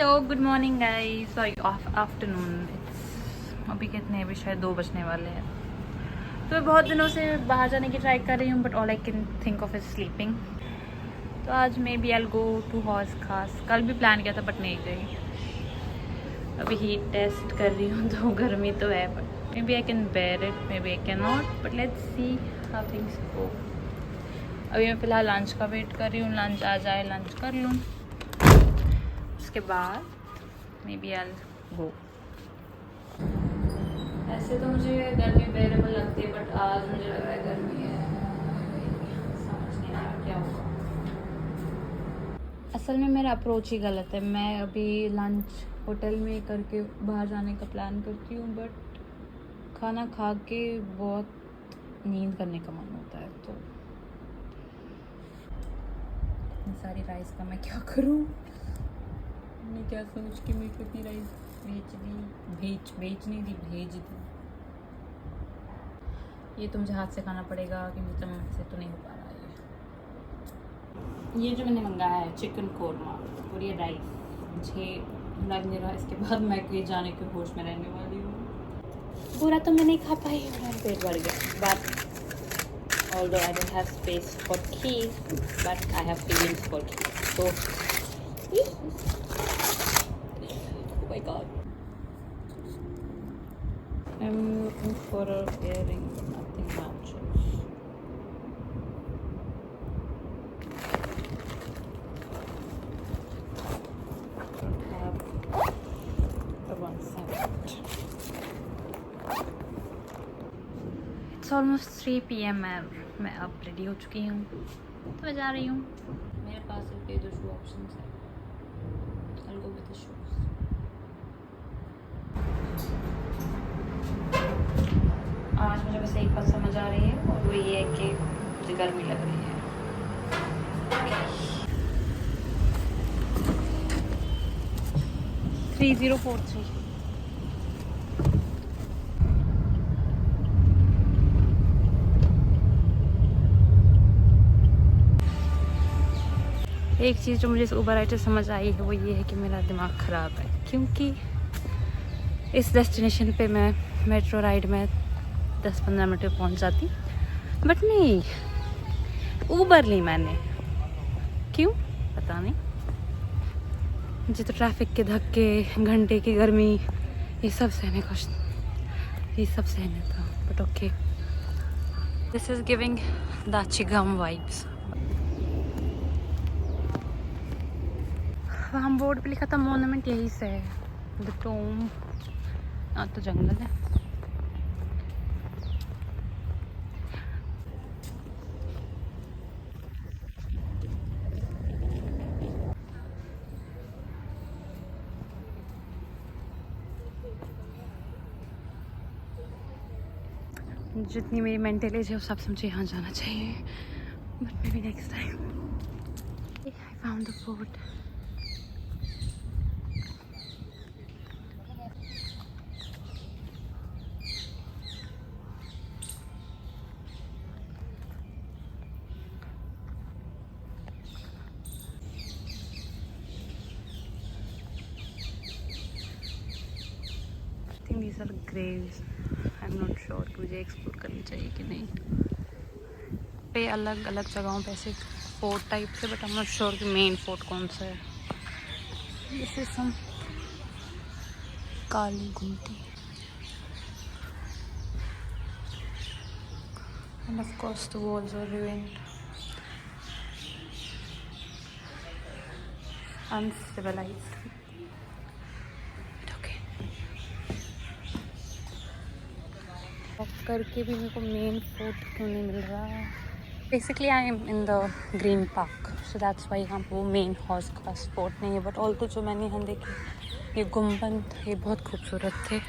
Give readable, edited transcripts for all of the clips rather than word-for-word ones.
Hello good morning guys, sorry afternoon. अभी कितने अभी शायद 2 बजने वाले हैं। तो मैं बहुत दिनों से बाहर जाने की ट्राई कर रही हूँ, but all I can think of is sleeping. तो आज may be I go to Hauz Khas. कल भी प्लान किया था बट नहीं गई। अभी हीट टेस्ट कर रही हूँ तो गर्मी तो है, but may be I can bear it, may be I can not, but let's see how things go. अभी मैं फ़िलहाल लंच का वेट कर रही हूँ, लंच आ जाए लंच कर लूँ, उसके बाद मे बी आई गो। ऐसे तो मुझे गर्मी बेरेबल लगती है, बट आज मुझे लग रहा है गर्मी है, समझ नहीं आ रहा क्या होगा। असल में मेरा अप्रोच ही गलत है। मैं अभी लंच होटल में करके बाहर जाने का प्लान करती हूँ, बट खाना खा के बहुत नींद करने का मन होता है। तो इतनी सारी राइस का मैं क्या करूँ? मैं क्या सोच के मैं कितनी राइस भेज नहीं दी। ये तो मुझे हाथ से खाना पड़ेगा क्योंकि चम्मच से तो नहीं हो पा रहा है। ये जो मैंने मंगाया है चिकन कोरमा और ये राइस, मुझे लग नहीं रहा इसके बाद मैं कहीं जाने के होश में रहने वाली हूँ। पूरा तो मैं नहीं खा पाई, मेरा पेट भर गया। But although I don't have space for kheer, but I have feelings for kheer. तो oh my god, I'm looking for a earring, nothing matches. Don't have the one set. It's almost 3 PM है। मैं अब रेडी हो चुकी हूँ, तो मैं जा रही हूँ। मेरे पास सिर्फ ये 2 शू ऑप्शंस है। I'll go with the shoes. आज मुझे बस एक बात समझ आ रही है, और वो ये है कि मुझे गर्मी लग रही है। 3043। एक चीज़ जो मुझे इस उबर राइड से समझ आई है वो ये है कि मेरा दिमाग ख़राब है, क्योंकि इस डेस्टिनेशन पे मैं मेट्रो राइड में 10-15 मिनट में पहुंच जाती, बट नहीं, उबर ली मैंने। क्यों पता नहीं। मुझे तो ट्रैफिक के धक्के, घंटे की गर्मी, ये सब सहने था, but okay. This is giving Dachigam vibes. वहाँ बोर्ड पे लिखा था मोन्यूमेंट यहीं से है, द टोम। तो जंगल है। जितनी मेरी मेंटल एज है उस हिसाब से मुझे यहाँ जाना चाहिए, but may B next time. I found the board. I think these are graves. I'm not sure कि मुझे एक्सप्लोर करनी चाहिए कि नहीं। पे अलग अलग जगहों पे ऐसे फोर्ट टाइप से, but I am not sure कि मेन फोर्ट कौन सा है। दिस इज सम काली गुमटी, and of course the walls are ruined. Uncivilized. Okay. करके भी मेरे को मेन फोर्ट क्यों नहीं मिल रहा है? Basically I am in the green park, so that's why यहाँ वो मेन हॉर्स खास फोर्ट नहीं है। बट ऑल तो जो मैंने यहाँ देखे ये गुम्बद, ये बहुत खूबसूरत थे।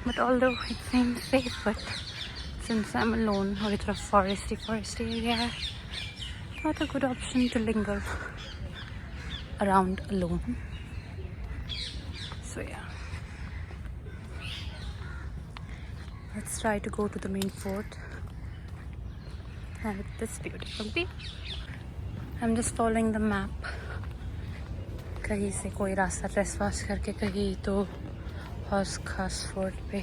But although it seems safe, but since I am alone और इतना फॉरेस्टी एरिया है, not a good option to linger around alone. So yeah, let's try to go to the main fort and this beautiful view. I'm just following the map कहीं से कोई रास्ता trespass करके कहीं तो हौस खास फोर्ट पे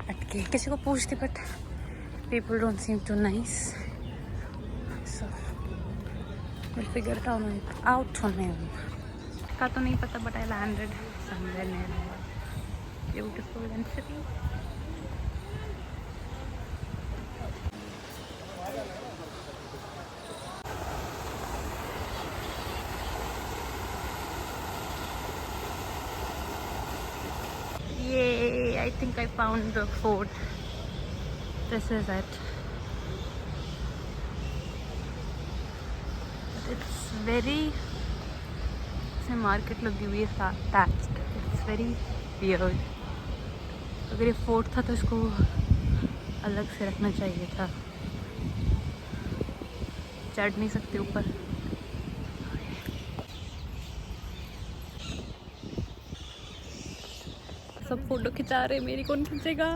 अटके, किसी को पूछती but people don't seem to nice, so will figure it out on my own. का तो नहीं पता but I landed somewhere near beautiful and city. Yay, I think I found the fort. This is it. But it's very, से market लगी हुई है attached. It's very weird. अगर ये फोर्ट था तो इसको अलग से रखना चाहिए था। चढ़ नहीं सकते ऊपर। सब फोटो खिंचा रहे, मेरी कौन खींचेगा?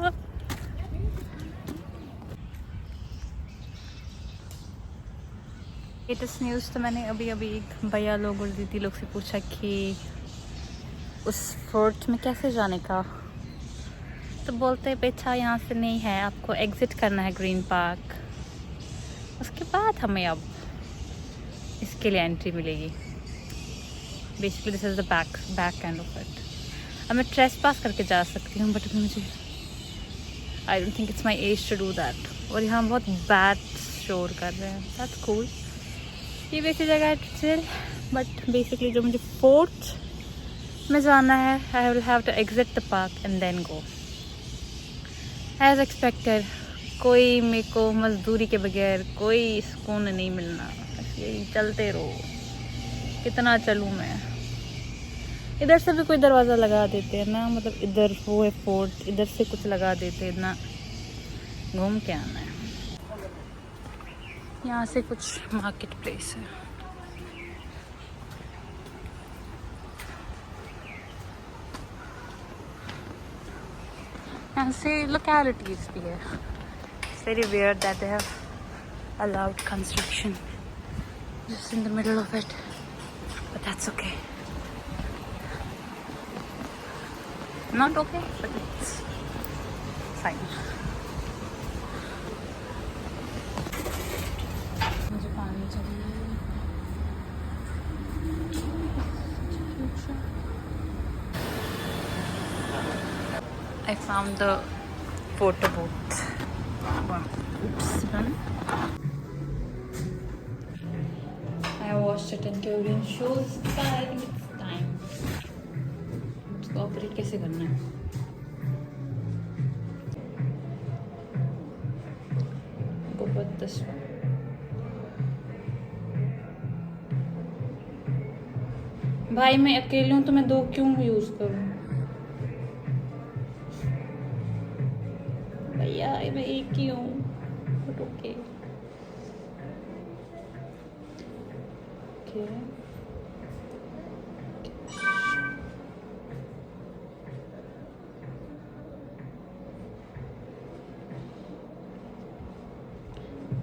लेटेस्ट न्यूज़ तो मैंने अभी एक भैया लोग और दीदी लोग से पूछा कि उस फोर्ट में कैसे जाने का, तो बोलते हैं बेटा यहाँ से नहीं है, आपको एग्ज़िट करना है ग्रीन पार्क, उसके बाद हमें अब इसके लिए एंट्री मिलेगी। Basically this is the back end of it. अब मैं ट्रेस पास करके जा सकती हूँ बट मुझे I don't think it's my age to do that. और यहाँ बहुत बैट शोर कर रहे हैं, दैट्स कूल। ये वैसी जगह है चिल, बट बेसिकली जो मुझे फोर्ट में जाना है, I will have to exit the park and then go as expected. कोई मेरे को मजदूरी के बगैर कोई सुकून नहीं मिलना, यही चलते रहो। कितना चलूँ मैं? इधर से भी कोई दरवाज़ा लगा देते हैं ना, मतलब इधर वो है फोर्ट, इधर से कुछ लगा देते हैं ना, घूम के आना है। यहाँ से कुछ मार्केट प्लेस है। यहाँ से लोकेलिटीज भी है। It's very weird that they have allowed construction just in the middle of it, but that's okay. Not okay, but it's fine. मुझे पानी चाहिए। I found the photo booth. Oops, run. I watched it and Korean shows. I think it's time. इसको operate कैसे करना है? Go with this one. भाई मैं अकेली हूँ तो मैं दो क्यों यूज करूँ? भैया मैं एक ही हूँ, बट ओके।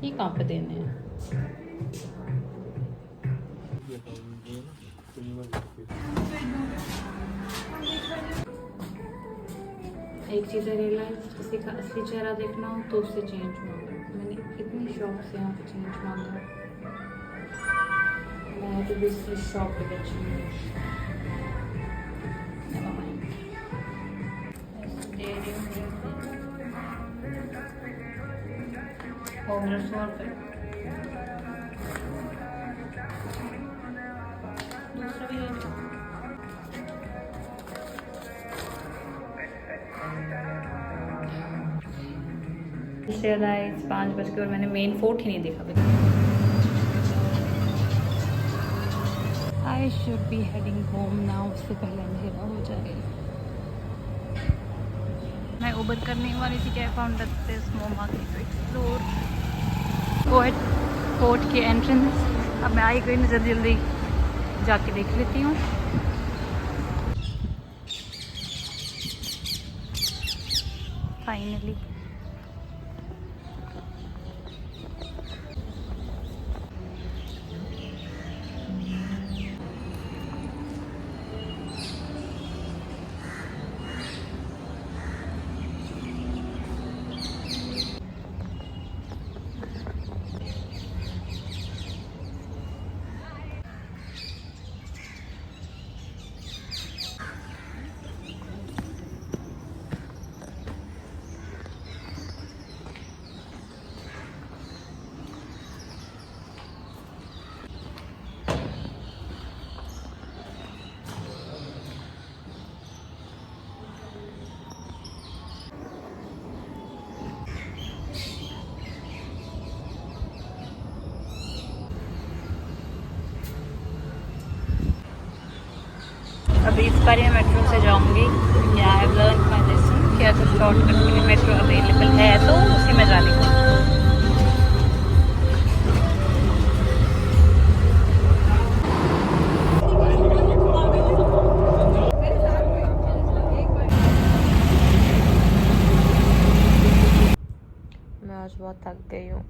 ये कहाँ पे देने हैं? एक चीज़ रियलाइज, किसी का असली चेहरा देखना हो तो उससे चेंज मांगो। मैंने इतनी शौक से यहाँ पे चेंज मांगा, मैं तो बेसिकली शॉप पे गेट चेंज। दूसरा भी है। रियलाइज 5 बज के और मैंने मेन फोर्ट ही नहीं देखा अभी तक। I should be heading home now, उससे पहले अंधेरा हो जाए। मैं उबर करने वाली थी क्या, फाउंड दैट दिस मोमा की टू एक्सप्लोर फोर्ट के एंट्रेंस। अब मैं आई गई ना, जल्दी जल्दी जाके देख लेती हूँ। फाइनली अभी इस बार मैं मेट्रो से जाऊंगी। या I have learn my lesson कि अगर शॉर्टकट के लिए मेट्रो अवेलेबल है तो उसी में जाने को। मैं आज बहुत थक गई हूँ।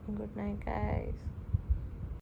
Good night guys.